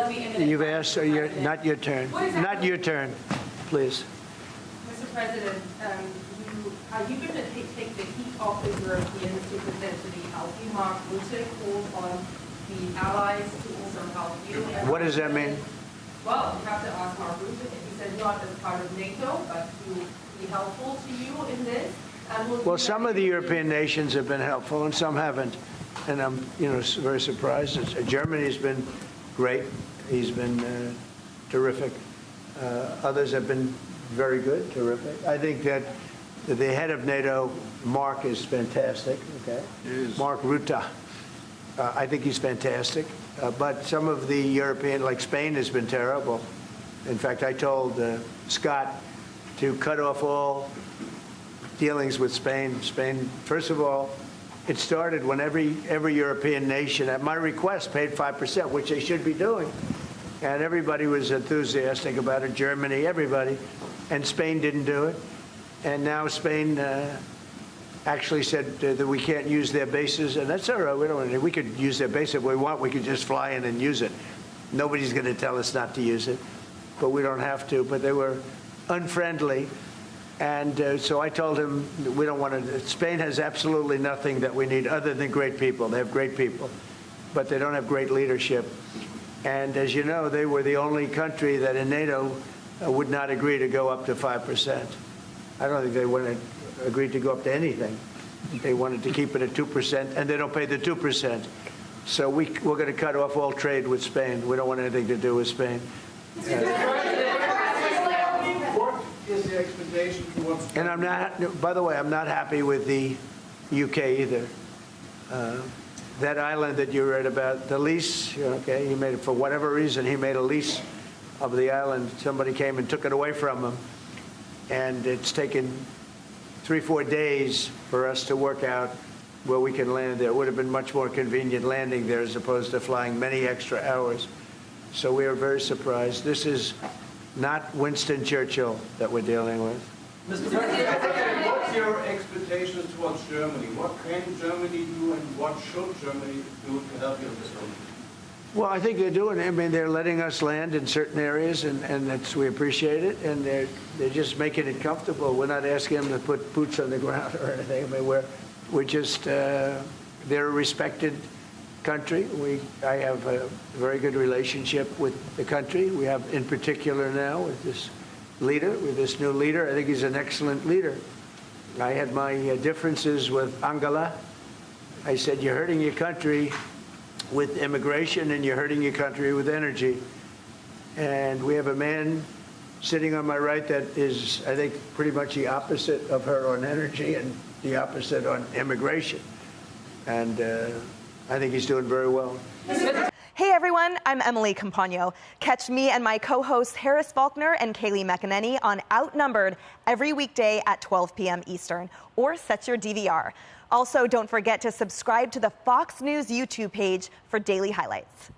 was the imminent. You've asked, so not your turn. Not your turn, please. Mr. President, are you going to take the heat off the Europeans to present to the healthy Mark Rutte called on the allies to also help you? What does that mean? Well, you have to ask Mark Rutte. He said not as part of NATO, but to be helpful to you in this. Well, some of the European nations have been helpful and some haven't. And I'm, very surprised. Germany's been great. He's been terrific. Others have been very good, terrific. I think that the head of NATO, Mark, is fantastic. Okay, Mark Rutte. I think he's fantastic. But some of the European, like Spain, has been terrible. In fact, I told Scott to cut off all dealings with Spain. Spain, first of all, it started when every European nation, at my request, paid 5%, which they should be doing. And everybody was enthusiastic about it, Germany, everybody. And Spain didn't do it. And now Spain actually said that we can't use their bases. And that's all right. We could use their base if we want. We could just fly in and use it. Nobody's going to tell us not to use it. But we don't have to. But they were unfriendly. And so I told him we don't want to. Spain has absolutely nothing that we need other than great people. They have great people, but they don't have great leadership. And as you know, they were the only country that in NATO would not agree to go up to 5%. I don't think they would agree to go up to anything. They wanted to keep it at 2%, and they don't pay the 2%. So we're going to cut off all trade with Spain. We don't want anything to do with Spain. Is the expectation towards? And I'm not, by the way, I'm not happy with the UK either. That island that you read about, the lease, okay, he made it for whatever reason, he made a lease of the island. Somebody came and took it away from him. And it's taken 3-4 days for us to work out where we can land there. It would have been much more convenient landing there as opposed to flying many extra hours. So we are very surprised. This is not Winston Churchill that we're dealing with. Mr. President, what's your expectations towards Germany? What can Germany do and what should Germany do to help you in this moment? Well, I think they're doing it. I mean, they're letting us land in certain areas, and we appreciate it. And they're just making it comfortable. We're not asking them to put boots on the ground or anything. I mean, we're just they're a respected country. I have a very good relationship with the country. We have, in particular now, with this leader, with this new leader. I think he's an excellent leader. I had my differences with Angela. I said, you're hurting your country with immigration and you're hurting your country with energy. And we have a man sitting on my right that is, I think, pretty much the opposite of her on energy and the opposite on immigration. And I think he's doing very well. Hey everyone, I'm Emily Campagno. Catch me and my co-hosts Harris Faulkner and Kaylee McEnany on Outnumbered every weekday at 12 p.m. Eastern, or set your DVR. Also, don't forget to subscribe to the Fox News YouTube page for daily highlights.